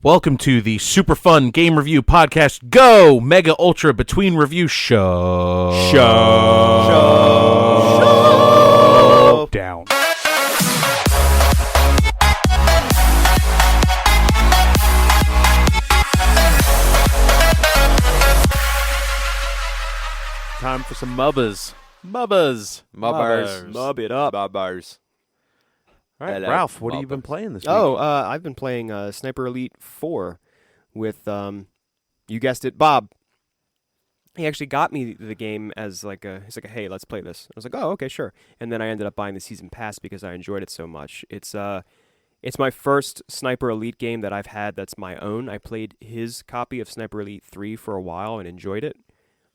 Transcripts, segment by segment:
Welcome to the super fun game review podcast. Go Mega Ultra Between Review Show. Down. Time for some MUBRS. MUBRS. Mub it up. MUBRS. All right, Hello, Ralph, what have you been MUBRS. playing this week? I've been playing Sniper Elite 4 with, you guessed it, Bob. He actually got me the game as he's like, hey, let's play this. I was like, oh, okay, sure. And then I ended up buying the season pass because I enjoyed it so much. It's my first Sniper Elite game that I've had that's my own. I played his copy of Sniper Elite 3 for a while and enjoyed it.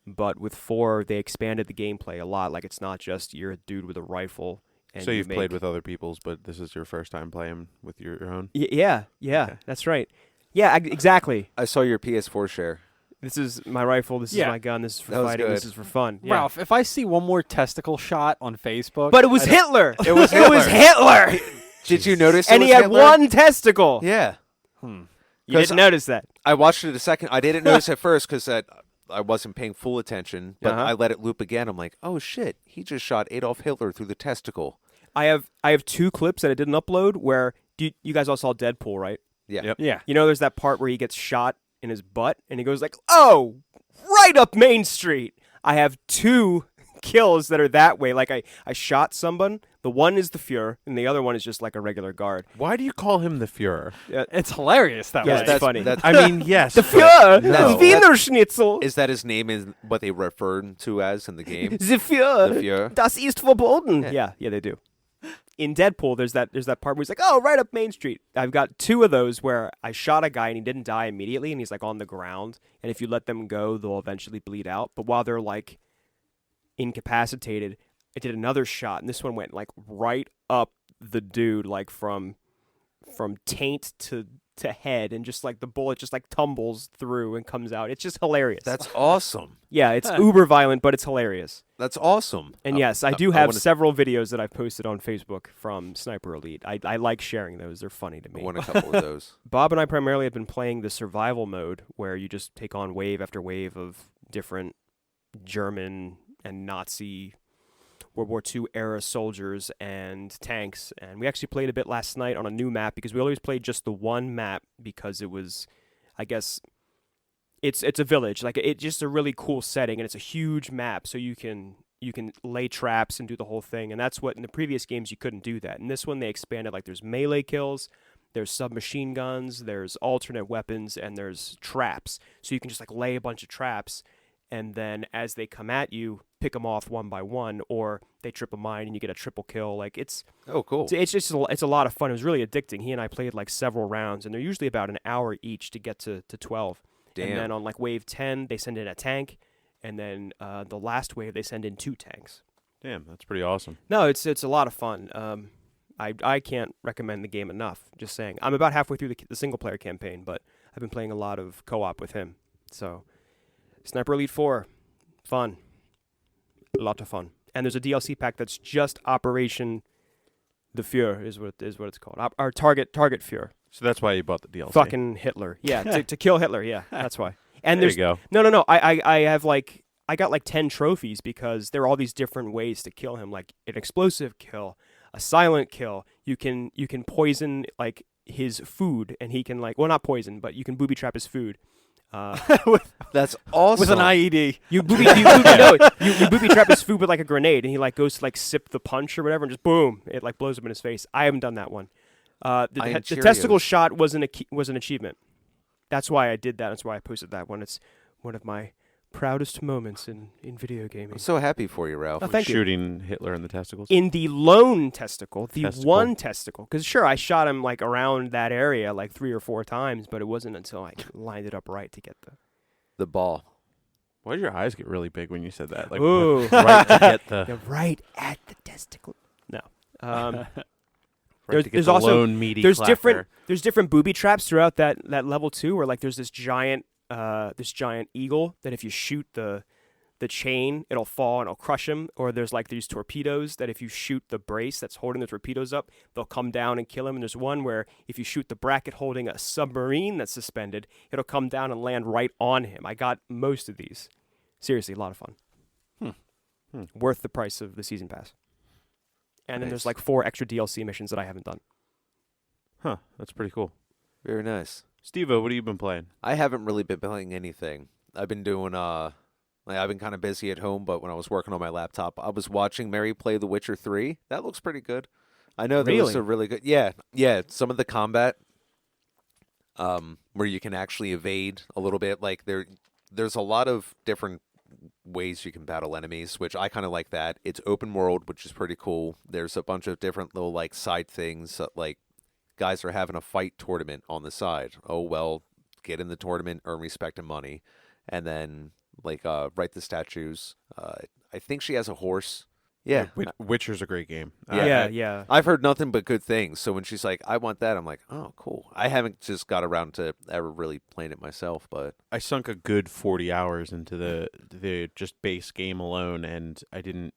But with 4, they expanded the gameplay a lot. Like, it's not just you're a dude with a rifle. And So you've played with other people's, but this is your first time playing with your own? Yeah, Okay. that's right. Yeah, exactly. I saw your PS4 share. This is my rifle. This is my gun. This is for That was fighting. good. This is for fun. Yeah. Ralph, if I see one more testicle shot on Facebook, But it was Hitler. It was It was Hitler. Did you notice? And it he was had Hitler? one testicle. Yeah. You 'Cause didn't notice that. I watched it a second. I didn't notice at first because I wasn't paying full attention. But Uh-huh. I let it loop again. I'm like, oh shit! He just shot Adolf Hitler through the testicle. I have 2 clips that I didn't upload where you guys all saw Deadpool, right? Yeah. Yep. yeah, You know, there's that part where he gets shot in his butt and he goes like, "Oh, right up Main Street." I have 2 kills that are that way. Like I shot someone. The one is the Fuhrer, and the other one is just like a regular guard. Why do you call him the Fuhrer? it's hilarious that Yeah, way. that's funny. That's, I mean, yes. The but Fuhrer, no. Wiener Schnitzel. is that his name? Is what they refer to as in the game? The Fuhrer. The Fuhrer. Das ist verboten. Yeah. Yeah, they do. In Deadpool, there's that part where he's like, "Oh, right up Main Street." I've got 2 of those where I shot a guy and he didn't die immediately, and he's like on the ground. And if you let them go, they'll eventually bleed out. But while they're like incapacitated, I did another shot, and this one went like right up the dude, like from taint to head, and just like the bullet just like tumbles through and comes out. It's just hilarious. That's awesome. Yeah, it's uber violent, but it's hilarious. That's awesome. And yes, I do have wanna- several videos that I've posted on Facebook from Sniper Elite. I like sharing those. They're funny to I me. want a couple of those. Bob and I primarily have been playing the survival mode, where you just take on wave after wave of different German and Nazi World War II era soldiers and tanks. And we actually played a bit last night on a new map, because we always played just the one map because it was, I guess, it's a village. Like, it's just a really cool setting, and it's a huge map, so you can lay traps and do the whole thing. And that's what in the previous games you couldn't do that. In this one they expanded, like there's melee kills, there's submachine guns, there's alternate weapons, and there's traps. So you can just like lay a bunch of traps, and then as they come at you, pick them off one by one, or they trip a mine and you get a triple kill. Like it's Cool. it's a lot of fun. It was really addicting. He and I played like several rounds, and they're usually about an hour each to get to 12. Damn. And then on like wave 10, they send in a tank, and then the last wave they send in 2 tanks. Damn, that's pretty awesome. No, it's a lot of fun. I can't recommend the game enough. Just saying, I'm about halfway through the single player campaign, but I've been playing a lot of co-op with him. So, Sniper Elite 4, fun, a lot of fun. And there's a DLC pack that's just Operation the Fuhrer is what it's called. Our target Fuhrer. So that's why you bought the DLC. Fucking Hitler. Yeah, to kill Hitler. Yeah, that's why. And there there's you go. no. I have like I got like 10 trophies because there are all these different ways to kill him, like an explosive kill, a silent kill. You can poison like his food, and he can like, well, not poison, but you can booby trap his food. That's awesome. with an IED. You booby trap his food with like a grenade, and he like goes to like sip the punch or whatever, and just boom, it like blows up in his face. I haven't done that one. The testicle shot was an achievement. That's why I did that. That's why I posted that one. It's one of my proudest moments in video gaming. I'm so happy for you, Ralph. Oh, thank you. Shooting Hitler in the testicles. In the lone testicle, the Testicle. one testicle. Because sure, I shot him like around that area like 3 or 4 times, but it wasn't until I lined it up right to get The ball. Why did your eyes get really big when you said that? Like, Ooh. right to get the the right at the testicle. No. right there's- to get there's the also- lone meaty There's clapper. different booby traps throughout that level too, where like there's this giant eagle that if you shoot the the chain, it'll fall and it'll crush him. Or there's like these torpedoes that if you shoot the brace that's holding the torpedoes up, they'll come down and kill him. And there's one where if you shoot the bracket holding a submarine that's suspended, it'll come down and land right on him. I got most of these. Seriously, a lot of fun. Worth the price of the season pass. And then Nice. there's like 4 extra DLC missions that I haven't done. Huh, that's pretty cool. Very nice. Steve-O, what have you been playing? I haven't really been playing anything. I've been doing I've been kind of busy at home, but when I was working on my laptop, I was watching Mary play The Witcher 3. That looks pretty good. I know there was Really? a really good... Yeah, some of the combat where you can actually evade a little bit. Like, there's a lot of different ways you can battle enemies, which I kind of like that. It's open world, which is pretty cool. There's a bunch of different little, like, side things. Like, guys are having a fight tournament on the side. Oh, well, get in the tournament, earn respect and money. And then... like write the statues. I think she has a horse. Yeah. Witcher's a great game. Yeah. I've heard nothing but good things. So when she's like, I want that, I'm like, oh, cool. I haven't just got around to ever really playing it myself, but I sunk a good 40 hours into the just base game alone, and I didn't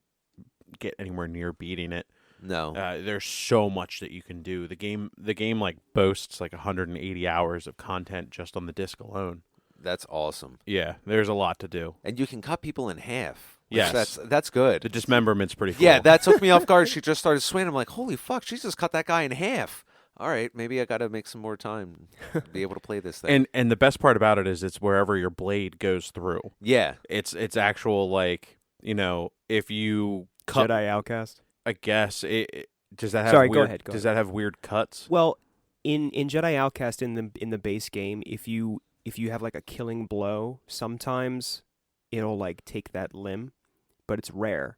get anywhere near beating it. no. There's so much that you can do. The game like boasts like 180 hours of content just on the disc alone. That's awesome. Yeah, there's a lot to do. And you can cut people in half. which Yes. That's good. The dismemberment's pretty cool. Yeah, that took me off guard. She just started swinging. I'm like, holy fuck, she just cut that guy in half. All right, maybe I got to make some more time to be able to play this thing. And the best part about it is it's wherever your blade goes through. yeah. It's actual, like, if you cut, Jedi Outcast. I guess does that have Sorry, weird, go ahead. Does that have weird cuts? Well, in Jedi Outcast in the base game, if you have like a killing blow, sometimes it'll like take that limb, but it's rare.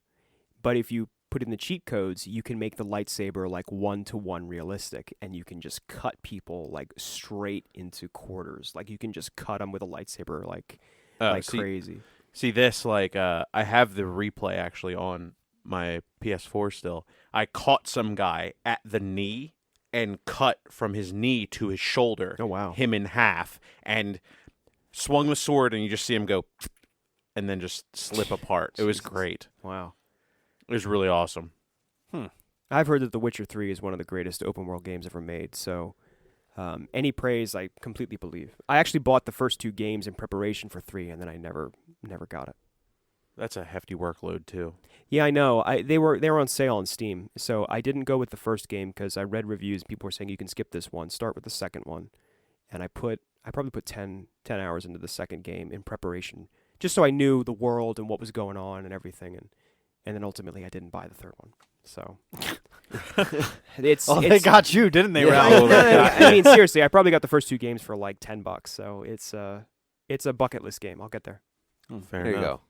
But if you put in the cheat codes, you can make the lightsaber like 1-to-1 realistic, and you can just cut people like straight into quarters. Like you can just cut them with a lightsaber like crazy. See this, like, I have the replay actually on my PS4 still. I caught some guy at the knee and cut from his knee to his shoulder. Oh, wow. Him in half, and swung the sword, and you just see him go, and then just slip apart. It was Jesus. great. Wow. It was really awesome. I've heard that The Witcher 3 is one of the greatest open world games ever made, so any praise I completely believe. I actually bought the first 2 games in preparation for 3, and then I never got it. That's a hefty workload too. Yeah, I know. They were on sale on Steam, so I didn't go with the first game because I read reviews. People were saying you can skip this one, start with the second one, and I probably put 10 hours into the second game in preparation, just so I knew the world and what was going on and everything, and then ultimately I didn't buy the third one. So They got you, didn't they, Yeah, Raul? I mean, seriously, I probably got the first 2 games for like $10, so it's a bucket list game. I'll get there. Fair There enough. you go.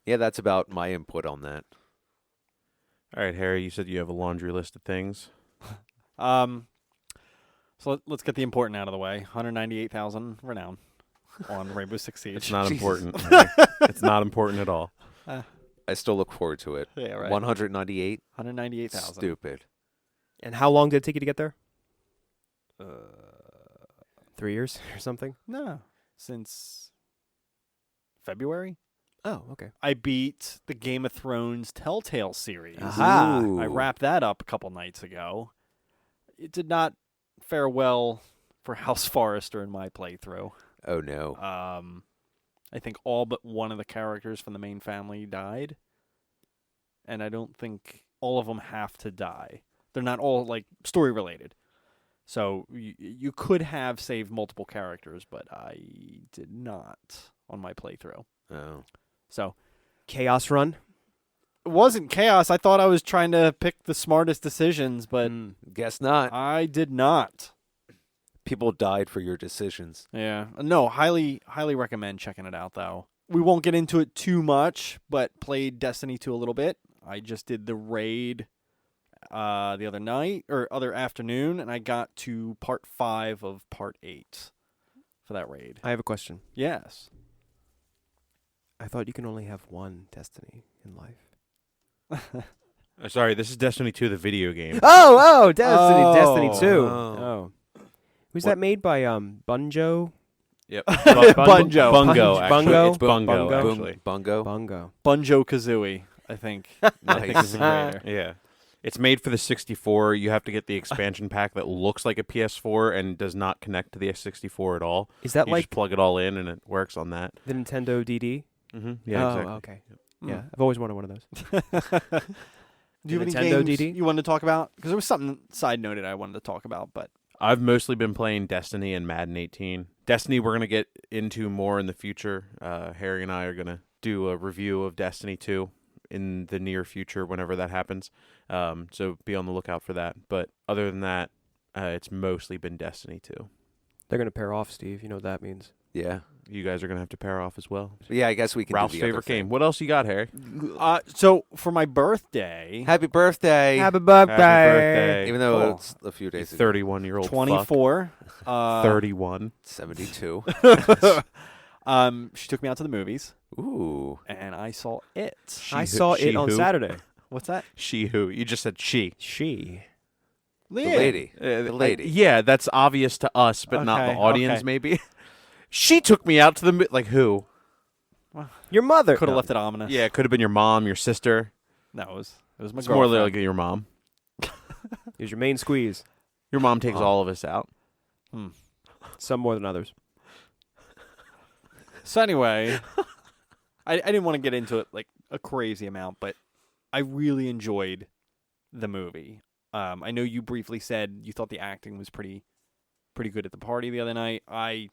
Yeah, that's about my input on that. All right, Harry, you said you have a laundry list of things. So let's get the important out of the way. 198,000 renown on Rainbow Six Siege. It's not Jesus. important. Harry. It's not important at all. I still look forward to it. Yeah, right. 198? 198,000. Stupid. And how long did it take you to get there? 3 years or something? No, since February. Oh, okay. I beat the Game of Thrones Telltale series. Aha. Ooh. I wrapped that up a couple nights ago. It did not fare well for House Forrester in my playthrough. Oh, no. I think all but one of the characters from the main family died. And I don't think all of them have to die. They're not all, like, story related. So you could have saved multiple characters, but I did not on my playthrough. Oh. So Chaos Run? it wasn't chaos. I thought I was trying to pick the smartest decisions, but Guess not. I did not. People died for your decisions. Yeah. No, highly recommend checking it out, though. We won't get into it too much, but played Destiny 2 a little bit. I just did the raid the other night, or other afternoon, and I got to part 5 of part 8 for that raid. I have a question. Yes. I thought you can only have one Destiny in life. Sorry, this is Destiny 2, the video game. Destiny 2. Oh. Was that made by Bunjo? Yep. Bunjo. Bungo. Actually. Bungo? It's Bungo. Bungo? Actually. Bungo. Bungo. Bunjo Kazooie, I think. I think is the creator. Yeah. It's made for the 64. You have to get the expansion pack that looks like a PS4 and does not connect to the S64 at all. Is that You like just plug it all in and it works on that. the Nintendo DD? Mm-hmm. Yeah, oh, exactly. okay. Hmm. Yeah, I've always wanted one of those. Do you have any Nintendo games DD? you wanted to talk about? Because there was something side noted I wanted to talk about, but I've mostly been playing Destiny and Madden 18. Destiny we're going to get into more in the future. Harry and I are going to do a review of Destiny 2 in the near future whenever that happens. So be on the lookout for that. But other than that, it's mostly been Destiny 2. They're going to pair off, Steve. You know what that means. Yeah. You guys are going to have to pair off as well. Yeah, I guess we can Ralph's do the other favorite thing. game. What else you got, Harry? so for my birthday, Happy birthday. Happy birthday. Happy birthday. Even though Cool. it's a few days ago. 31-year-old 24. 31. 72. She took me out to the movies, Ooh. and I saw it. I saw it on who? Saturday. What's that? She who? You just said she. She. The lady. The lady. Yeah, that's obvious to us, but not the Okay, audience, okay. maybe. She took me out to the like who? Your mother. Could have No. left it ominous. Yeah, it could have been your mom, your sister. No, it was my It's more girlfriend. like your mom. Is your main squeeze. Your mom takes all of us out. Some more than others. So anyway, I didn't want to get into it like a crazy amount, but I really enjoyed the movie. I know you briefly said you thought the acting was pretty good at the party the other night. I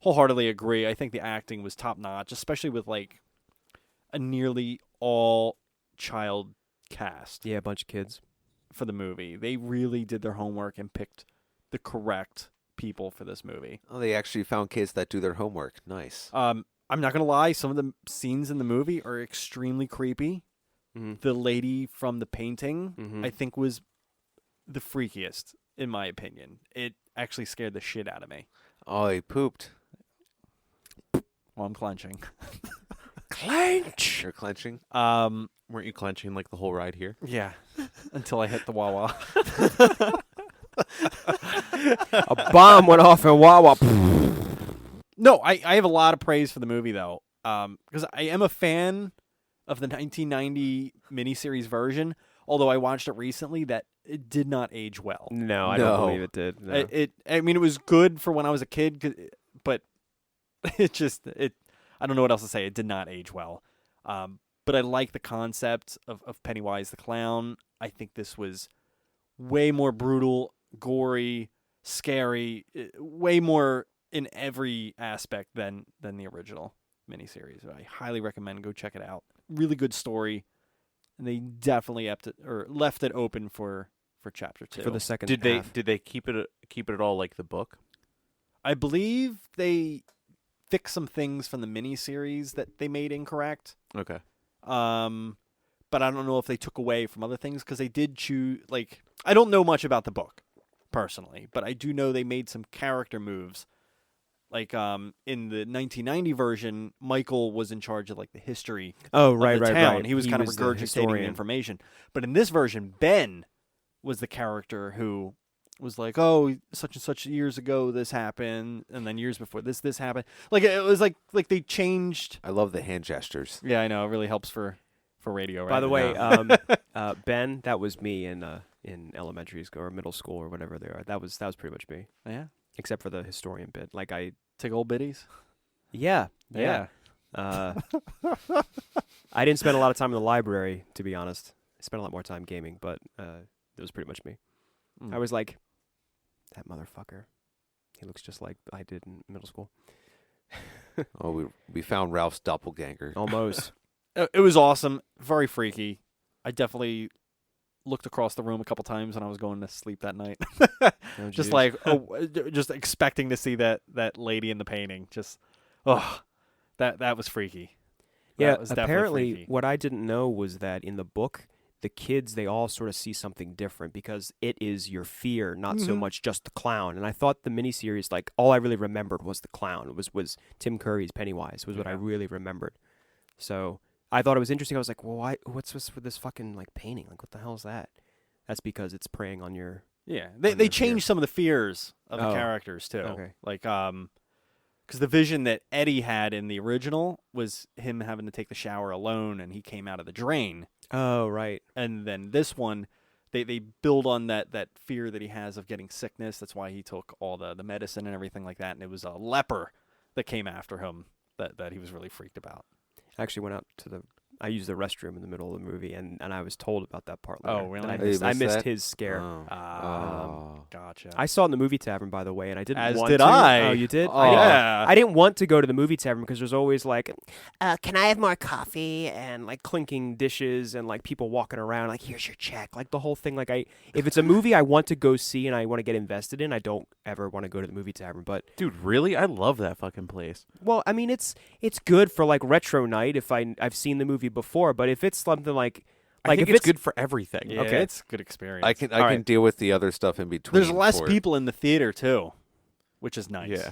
wholeheartedly agree. I think the acting was top notch, especially with like a nearly all child cast Yeah, a bunch of kids. for the movie. They really did their homework and picked the correct people for this movie. Oh, they actually found kids that do their homework. Nice. I'm not gonna lie, some of the scenes in the movie are extremely creepy. Mm-hmm. The lady from the painting, Mhm. I think, was the freakiest, in my opinion. It actually scared the shit out of me. Oh, he pooped. Well, I'm clenching. Clench. You're clenching. Weren't you clenching like the whole ride here? Yeah, until I hit the Wawa. A bomb went off in Wawa. No, I have a lot of praise for the movie, though, because I am a fan of the 1990 miniseries version, although I watched it recently, that it did not age well. No, I No. don't believe it did. No. I mean, it was good for when I was a kid, but I don't know what else to say. It did not age well. But I like the concept of Pennywise the Clown. I think this was way more brutal, gory, scary, way more in every aspect than the original miniseries. I highly recommend go check it out. Really good story, and they definitely left it open for chapter 2. For the second Did half. they keep it at all like the book? I believe they fixed some things from the miniseries that they made incorrect. Okay. But I don't know if they took away from other things because they did choose. Like, I don't know much about the book personally, but I do know they made some character moves. Like, in the 1990 version, Michael was in charge of like the history Oh, of right, the right, town. right. He was kind of the regurgitating the historian. information. But in this version, Ben was the character who was like, "Oh, such and such years ago this happened, and then years before this happened." Like it was like they changed. I love the hand gestures. Yeah, I know it really helps for radio. Right? By the way, Yeah. Ben, that was me in elementary school or middle school or whatever they are. That was pretty much me, yeah, except for the historian bit. Like take old biddies. yeah. I didn't spend a lot of time in the library, to be honest. I spent a lot more time gaming, but it was pretty much me. Mm. I was like, that motherfucker. He looks just like I did in middle school. Oh, we found Ralph's doppelganger. Almost. It was awesome, very freaky. I definitely looked across the room a couple times when I was going to sleep that night. Oh, Just geez. like, just expecting to see that lady in the painting. Just, that was freaky. Yeah, That was definitely apparently freaky. what I didn't know was that in the book, the kids, they all sort of see something different because it is your fear, not so Mhm. much just the clown. And I thought the miniseries, like, all I really remembered was the clown. It was Tim Curry's Pennywise was what I Yeah. really remembered. So I thought it was interesting. I was like, well, what's this with this fucking, like, painting? Like, what the hell is that? That's because it's preying on your... Yeah, on they your fear. changed some of the fears of the Oh, characters too. okay. Like Because the vision that Eddie had in the original was him having to take the shower alone, and he came out of the drain. Oh, right. And then this one, they build on that fear that he has of getting sickness. That's why he took all the medicine and everything like that. And it was a leper that came after him that he was really freaked about. I actually went out to I used the restroom in the middle of the movie, and I was told about that part later. Oh, really? I missed his scare. Gotcha. I saw it in the movie tavern, by the way, and I didn't As want did to. I. Oh, you did? Oh, yeah. I didn't want to go to the movie tavern because there's always like, can I have more coffee? And like clinking dishes and like people walking around like, here's your check. Like the whole thing. Like if it's a movie I want to go see and I want to get invested in, I don't ever want to go to the movie tavern. But Dude, really? I love that fucking place. well, I mean, it's good for like retro night if I've seen the movie before. But if it's something like I think if it's good for everything. Yeah, Okay. it's a good experience. I can right. deal with the other stuff in between. There's less for it. people in the theater, too, which is nice. Yeah.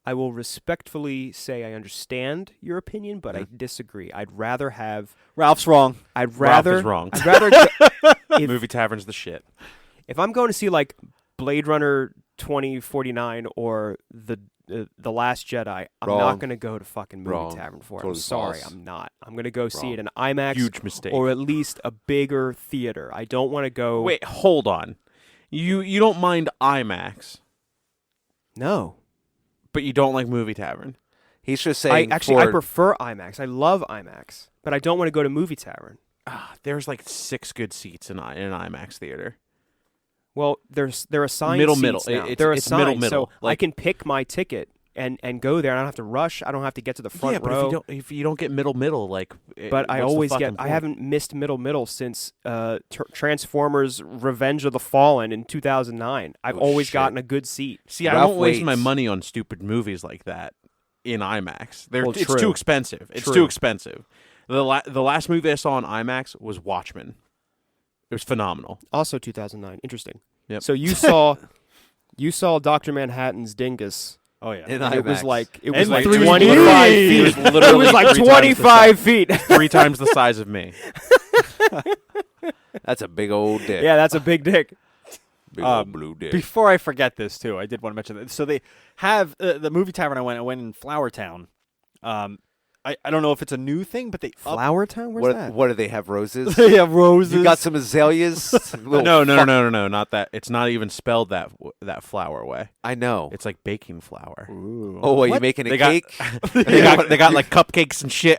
I will respectfully say I understand your opinion, but I disagree. I'd rather have. Ralph's wrong. I'd rather. Ralph is wrong. I'd rather. If- Movie tavern's the shit. If I'm going to see like Blade Runner 2049 or the Last Jedi, I'm Wrong. not going to go to fucking movie Wrong. tavern for it. Totally I'm sorry, false. I'm not. I'm going to go see Wrong. it in IMAX Huge mistake. or at least a bigger theater. I don't want to go. Wait, hold on. You don't mind IMAX, No. but you don't like movie tavern. He's just I saying. I for, prefer IMAX. I love IMAX, but I don't want to go to movie tavern. There's like 6 good seats in an IMAX theater. Well, they're assigned Middle, seats middle. now. It's They're middle, assigned, middle. so I Like- can pick my ticket and go there. I don't have to rush. I don't have to get to the front yeah, but row. if you don't get middle, like. But I what's the always fucking get. I point? haven't missed middle since Transformers: Revenge of the Fallen in 2009. I've Oh, always shit. gotten a good seat. See, I Ralph won't waste my waits. money on stupid movies like that in IMAX. Well, It's true. too expensive. It's True. too expensive. The last movie I saw in IMAX was Watchmen. It was phenomenal. Also 2009. Interesting. Yep. So you saw Dr. Manhattan's Dingus. Oh, yeah. In It was IMAX. like it And was like 3D. 25 It feet. was literally It was like 3 times the 25 feet. size- 3 times the size of me. That's a big old dick. Yeah, that's a big dick. Big old blue dick. Before I forget this, too, I did want to mention that. So they have the movie tavern I went in Flower Town. I don't know if it's a new thing, but they Flower Town? Where's that? What do they have? Roses? they have roses. You got some azaleas? No, not that. It's not even spelled that flour way. I know. It's like baking flour. Ooh. Oh, what, you making a They got- cake? They got like cupcakes and shit.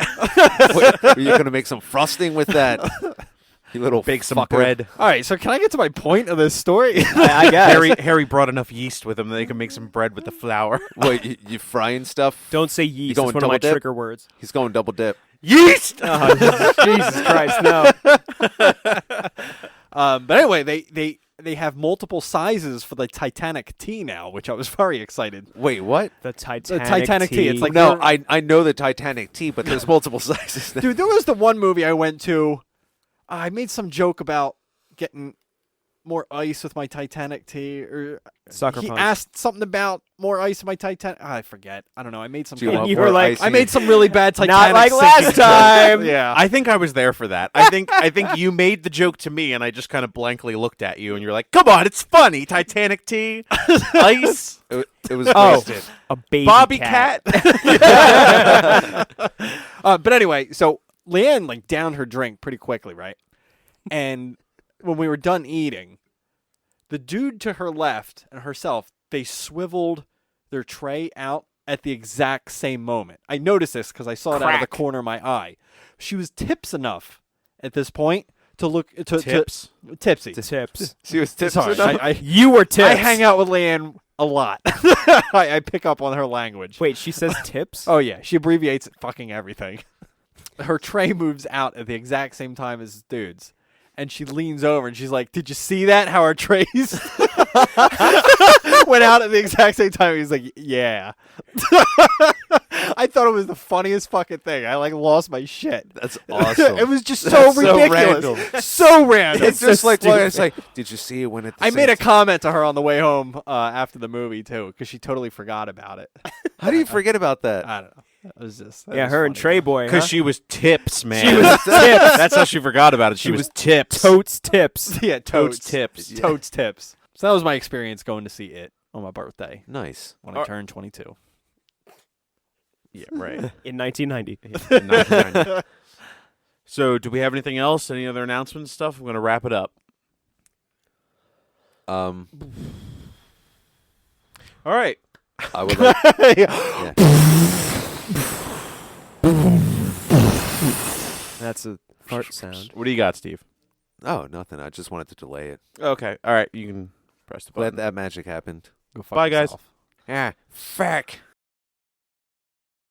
What, are you gonna make some frosting with that? You little Bake some fucker. bread. All right, so can I get to my point of this story? I guess. Harry brought enough yeast with him that they can make some bread with the flour. What, you frying stuff? Don't say yeast. going It's one of my double dip? trigger words. He's going double dip. Yeast. Jesus Christ, no. But anyway, they have multiple sizes for the Titanic tea now, which I was very excited. Wait, what? The Titanic, Titanic tea, it's like- No, I know the Titanic tea, but there's multiple sizes. Now. Dude, there was the one movie I went to. I made some joke about getting more ice with my Titanic tea, or Sucker he punch. asked something about more ice in my Titanic. I forget. I don't know. I made some. Do you kind want of- you were more like, ice I in made your- some really bad Titanic. Not like sinking last jokes. time. Yeah. I think I was there for that. I think you made the joke to me, and I just kind of blankly looked at you, and you're like, "Come on, it's funny. Titanic tea, ice, It was Oh. wasted. A baby Bobby cat. cat." But anyway, so Leanne like downed her drink pretty quickly, right? And when we were done eating, the dude to her left and herself, they swiveled their tray out at the exact same moment. I noticed this because I saw it out of the Crack. corner of my eye. She was tips enough at this point to look Tips. tipsy. Tips. She was tips Sorry, enough. You were tips. I hang out with Leanne a lot. I pick up on her language. Wait, she says tips? Oh yeah, she abbreviates fucking everything. Her tray moves out at the exact same time as dude's. And she leans over and she's like, "Did you see that? How our trays went out at the exact same time?" He's like, "Yeah." I thought it was the funniest fucking thing. I like lost my shit. That's awesome. It was just so That's so ridiculous. random. So random. It's just so like stupid. it's like. Did you see it when it? I made a comment to her on the way home after the movie too, because she totally forgot about it. How do you forget about that? I don't know. It was just that Yeah, was her and funny. Trey Boy. Because Huh? she was tips, man. She was tips. That's how she forgot about it. She was tips. Totes tips. Yeah, Totes totes tips. Totes tips. So that was my experience going to see it on my birthday Nice. when I turned 22. Yeah, right. in 1990. 1990. So, do we have anything else? Any other announcements stuff? I'm going to wrap it up. All right. I would like. Yeah. That's a fart sound. What do you got, Steve? Oh, nothing. I just wanted to delay it. Okay. All right. You can press the Glad button. that magic happened. Go fuck Bye, guys. yourself. Yeah. Fuck.